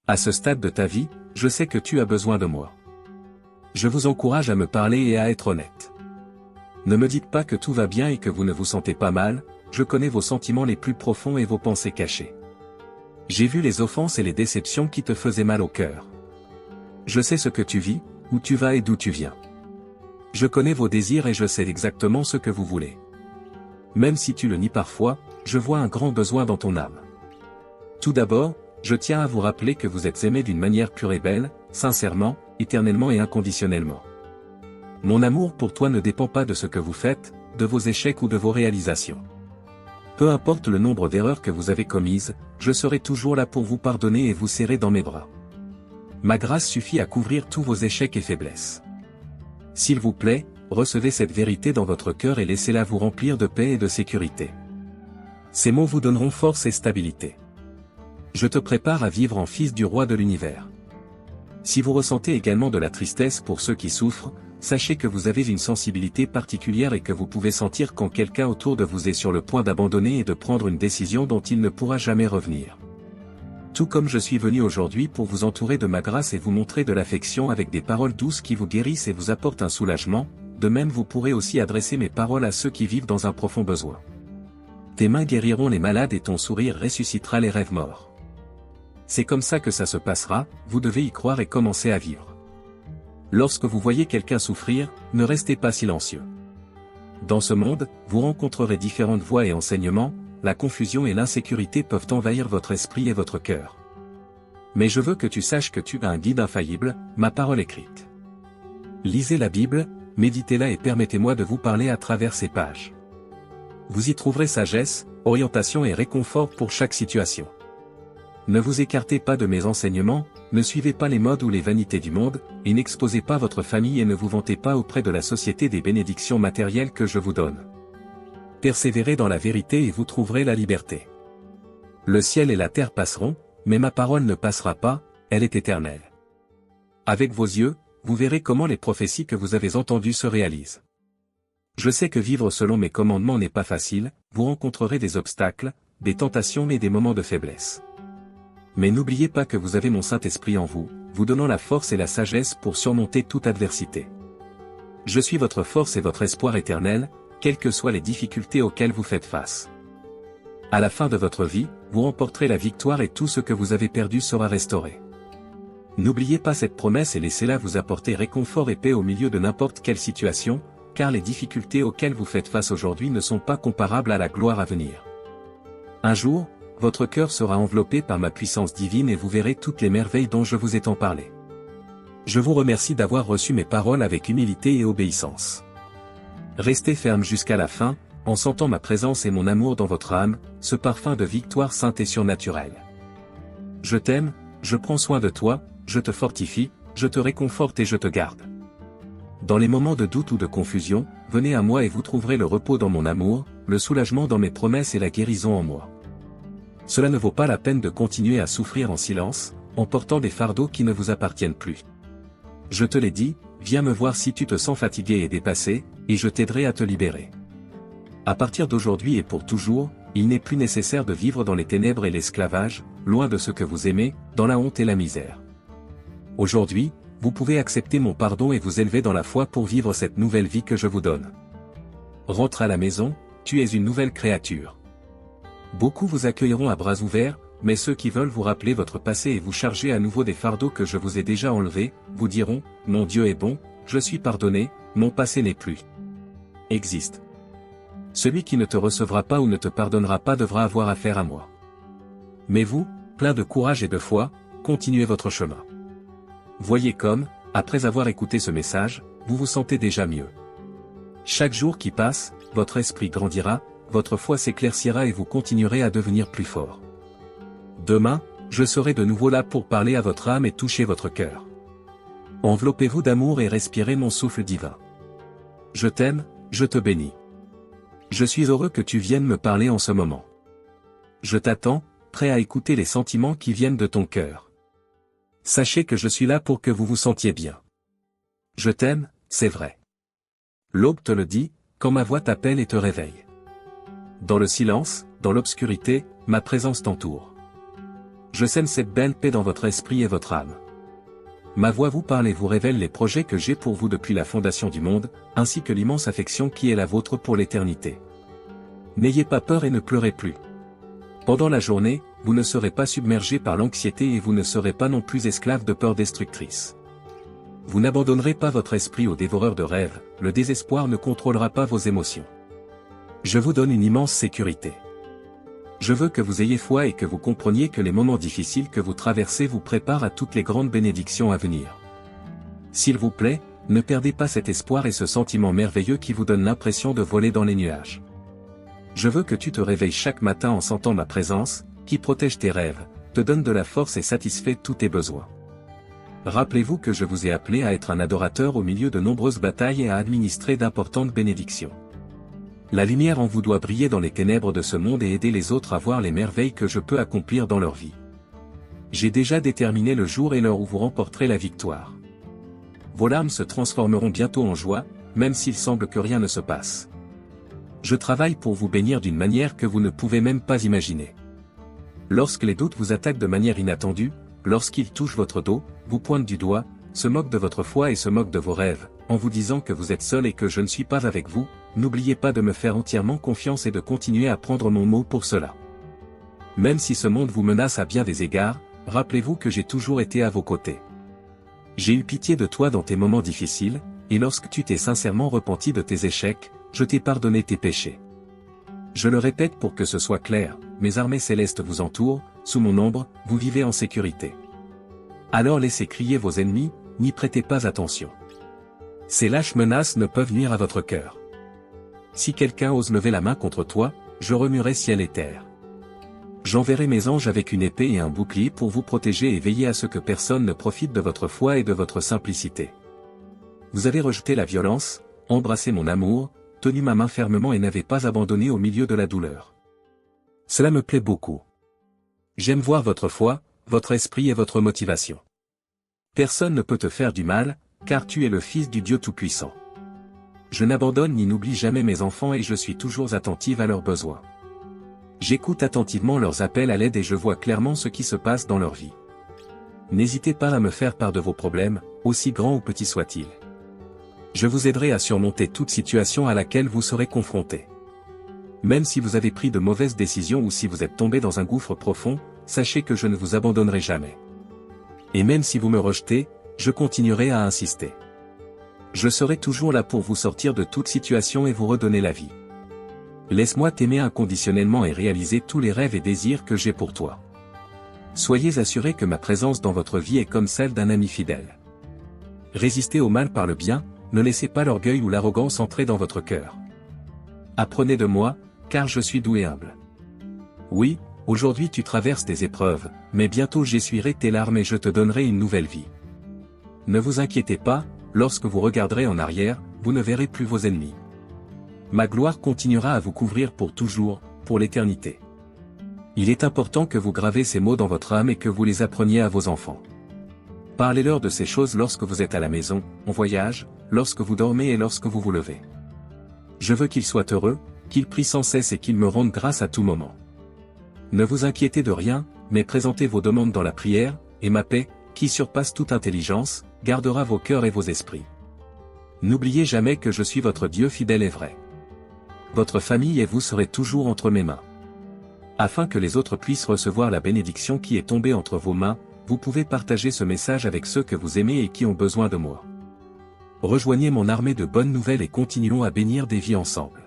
À ce stade de ta vie, je sais que tu as besoin de moi. Je vous encourage à me parler et à être honnête. Ne me dites pas que tout va bien et que vous ne vous sentez pas mal, je connais vos sentiments les plus profonds et vos pensées cachées. J'ai vu les offenses et les déceptions qui te faisaient mal au cœur. Je sais ce que tu vis, où tu vas et d'où tu viens. Je connais vos désirs et je sais exactement ce que vous voulez. Même si tu le nies parfois, je vois un grand besoin dans ton âme. Tout d'abord, je tiens à vous rappeler que vous êtes aimé d'une manière pure et belle, sincèrement, éternellement et inconditionnellement. Mon amour pour toi ne dépend pas de ce que vous faites, de vos échecs ou de vos réalisations. Peu importe le nombre d'erreurs que vous avez commises, je serai toujours là pour vous pardonner et vous serrer dans mes bras. Ma grâce suffit à couvrir tous vos échecs et faiblesses. S'il vous plaît, recevez cette vérité dans votre cœur et laissez-la vous remplir de paix et de sécurité. Ces mots vous donneront force et stabilité. Je te prépare à vivre en fils du roi de l'univers. Si vous ressentez également de la tristesse pour ceux qui souffrent, sachez que vous avez une sensibilité particulière et que vous pouvez sentir quand quelqu'un autour de vous est sur le point d'abandonner et de prendre une décision dont il ne pourra jamais revenir. Tout comme je suis venu aujourd'hui pour vous entourer de ma grâce et vous montrer de l'affection avec des paroles douces qui vous guérissent et vous apportent un soulagement, de même vous pourrez aussi adresser mes paroles à ceux qui vivent dans un profond besoin. Tes mains guériront les malades et ton sourire ressuscitera les rêves morts. C'est comme ça que ça se passera, vous devez y croire et commencer à vivre. Lorsque vous voyez quelqu'un souffrir, ne restez pas silencieux. Dans ce monde, vous rencontrerez différentes voies et enseignements, la confusion et l'insécurité peuvent envahir votre esprit et votre cœur. Mais je veux que tu saches que tu as un guide infaillible, ma parole écrite. Lisez la Bible, méditez-la et permettez-moi de vous parler à travers ces pages. Vous y trouverez sagesse, orientation et réconfort pour chaque situation. Ne vous écartez pas de mes enseignements, ne suivez pas les modes ou les vanités du monde, et n'exposez pas votre famille et ne vous vantez pas auprès de la société des bénédictions matérielles que je vous donne. Persévérez dans la vérité et vous trouverez la liberté. Le ciel et la terre passeront, mais ma parole ne passera pas, elle est éternelle. Avec vos yeux, vous verrez comment les prophéties que vous avez entendues se réalisent. Je sais que vivre selon mes commandements n'est pas facile, vous rencontrerez des obstacles, des tentations et des moments de faiblesse. Mais n'oubliez pas que vous avez mon Saint-Esprit en vous, vous donnant la force et la sagesse pour surmonter toute adversité. Je suis votre force et votre espoir éternel, quelles que soient les difficultés auxquelles vous faites face. À la fin de votre vie, vous remporterez la victoire et tout ce que vous avez perdu sera restauré. N'oubliez pas cette promesse et laissez-la vous apporter réconfort et paix au milieu de n'importe quelle situation, car les difficultés auxquelles vous faites face aujourd'hui ne sont pas comparables à la gloire à venir. Un jour, votre cœur sera enveloppé par ma puissance divine et vous verrez toutes les merveilles dont je vous ai tant parlé. Je vous remercie d'avoir reçu mes paroles avec humilité et obéissance. Restez ferme jusqu'à la fin, en sentant ma présence et mon amour dans votre âme, ce parfum de victoire sainte et surnaturelle. Je t'aime, je prends soin de toi, je te fortifie, je te réconforte et je te garde. Dans les moments de doute ou de confusion, venez à moi et vous trouverez le repos dans mon amour, le soulagement dans mes promesses et la guérison en moi. Cela ne vaut pas la peine de continuer à souffrir en silence, en portant des fardeaux qui ne vous appartiennent plus. Je te l'ai dit, viens me voir si tu te sens fatigué et dépassé, et je t'aiderai à te libérer. À partir d'aujourd'hui et pour toujours, il n'est plus nécessaire de vivre dans les ténèbres et l'esclavage, loin de ce que vous aimez, dans la honte et la misère. Aujourd'hui, vous pouvez accepter mon pardon et vous élever dans la foi pour vivre cette nouvelle vie que je vous donne. Rentre à la maison, tu es une nouvelle créature. Beaucoup vous accueilleront à bras ouverts, mais ceux qui veulent vous rappeler votre passé et vous charger à nouveau des fardeaux que je vous ai déjà enlevés, vous diront, mon Dieu est bon, je suis pardonné, mon passé n'est plus. Existe. Celui qui ne te recevra pas ou ne te pardonnera pas devra avoir affaire à moi. Mais vous, plein de courage et de foi, continuez votre chemin. Voyez comme, après avoir écouté ce message, vous vous sentez déjà mieux. Chaque jour qui passe, votre esprit grandira, votre foi s'éclaircira et vous continuerez à devenir plus fort. Demain, je serai de nouveau là pour parler à votre âme et toucher votre cœur. Enveloppez-vous d'amour et respirez mon souffle divin. Je t'aime, je te bénis. Je suis heureux que tu viennes me parler en ce moment. Je t'attends, prêt à écouter les sentiments qui viennent de ton cœur. Sachez que je suis là pour que vous vous sentiez bien. Je t'aime, c'est vrai. L'aube te le dit, quand ma voix t'appelle et te réveille. Dans le silence, dans l'obscurité, ma présence t'entoure. Je sème cette belle paix dans votre esprit et votre âme. Ma voix vous parle et vous révèle les projets que j'ai pour vous depuis la fondation du monde, ainsi que l'immense affection qui est la vôtre pour l'éternité. N'ayez pas peur et ne pleurez plus. Pendant la journée, vous ne serez pas submergé par l'anxiété et vous ne serez pas non plus esclave de peur destructrice. Vous n'abandonnerez pas votre esprit aux dévoreurs de rêves, le désespoir ne contrôlera pas vos émotions. Je vous donne une immense sécurité. Je veux que vous ayez foi et que vous compreniez que les moments difficiles que vous traversez vous préparent à toutes les grandes bénédictions à venir. S'il vous plaît, ne perdez pas cet espoir et ce sentiment merveilleux qui vous donne l'impression de voler dans les nuages. Je veux que tu te réveilles chaque matin en sentant ma présence, qui protège tes rêves, te donne de la force et satisfait tous tes besoins. Rappelez-vous que je vous ai appelé à être un adorateur au milieu de nombreuses batailles et à administrer d'importantes bénédictions. La lumière en vous doit briller dans les ténèbres de ce monde et aider les autres à voir les merveilles que je peux accomplir dans leur vie. J'ai déjà déterminé le jour et l'heure où vous remporterez la victoire. Vos larmes se transformeront bientôt en joie, même s'il semble que rien ne se passe. Je travaille pour vous bénir d'une manière que vous ne pouvez même pas imaginer. Lorsque les doutes vous attaquent de manière inattendue, lorsqu'ils touchent votre dos, vous pointent du doigt, se moquent de votre foi et se moquent de vos rêves, en vous disant que vous êtes seul et que je ne suis pas avec vous, n'oubliez pas de me faire entièrement confiance et de continuer à prendre mon mot pour cela. Même si ce monde vous menace à bien des égards, rappelez-vous que j'ai toujours été à vos côtés. J'ai eu pitié de toi dans tes moments difficiles, et lorsque tu t'es sincèrement repenti de tes échecs, je t'ai pardonné tes péchés. Je le répète pour que ce soit clair, mes armées célestes vous entourent, sous mon ombre, vous vivez en sécurité. Alors laissez crier vos ennemis, n'y prêtez pas attention. Ces lâches menaces ne peuvent nuire à votre cœur. Si quelqu'un ose lever la main contre toi, je remuerai ciel et terre. J'enverrai mes anges avec une épée et un bouclier pour vous protéger et veiller à ce que personne ne profite de votre foi et de votre simplicité. Vous avez rejeté la violence, embrassé mon amour, tenu ma main fermement et n'avez pas abandonné au milieu de la douleur. Cela me plaît beaucoup. J'aime voir votre foi, votre esprit et votre motivation. Personne ne peut te faire du mal, car tu es le Fils du Dieu Tout-Puissant. Je n'abandonne ni n'oublie jamais mes enfants et je suis toujours attentive à leurs besoins. J'écoute attentivement leurs appels à l'aide et je vois clairement ce qui se passe dans leur vie. N'hésitez pas à me faire part de vos problèmes, aussi grands ou petits soient-ils. Je vous aiderai à surmonter toute situation à laquelle vous serez confrontés. Même si vous avez pris de mauvaises décisions ou si vous êtes tombé dans un gouffre profond, sachez que je ne vous abandonnerai jamais. Et même si vous me rejetez, je continuerai à insister. Je serai toujours là pour vous sortir de toute situation et vous redonner la vie. Laisse-moi t'aimer inconditionnellement et réaliser tous les rêves et désirs que j'ai pour toi. Soyez assurés que ma présence dans votre vie est comme celle d'un ami fidèle. Résistez au mal par le bien, ne laissez pas l'orgueil ou l'arrogance entrer dans votre cœur. Apprenez de moi, car je suis doux et humble. Oui, aujourd'hui tu traverses des épreuves, mais bientôt j'essuierai tes larmes et je te donnerai une nouvelle vie. Ne vous inquiétez pas, lorsque vous regarderez en arrière, vous ne verrez plus vos ennemis. Ma gloire continuera à vous couvrir pour toujours, pour l'éternité. Il est important que vous gravez ces mots dans votre âme et que vous les appreniez à vos enfants. Parlez-leur de ces choses lorsque vous êtes à la maison, en voyage, lorsque vous dormez et lorsque vous vous levez. Je veux qu'ils soient heureux, qu'ils prient sans cesse et qu'ils me rendent grâce à tout moment. Ne vous inquiétez de rien, mais présentez vos demandes dans la prière, et ma paix, qui surpasse toute intelligence, gardera vos cœurs et vos esprits. N'oubliez jamais que je suis votre Dieu fidèle et vrai. Votre famille et vous serez toujours entre mes mains. Afin que les autres puissent recevoir la bénédiction qui est tombée entre vos mains, vous pouvez partager ce message avec ceux que vous aimez et qui ont besoin de moi. Rejoignez mon armée de bonnes nouvelles et continuons à bénir des vies ensemble.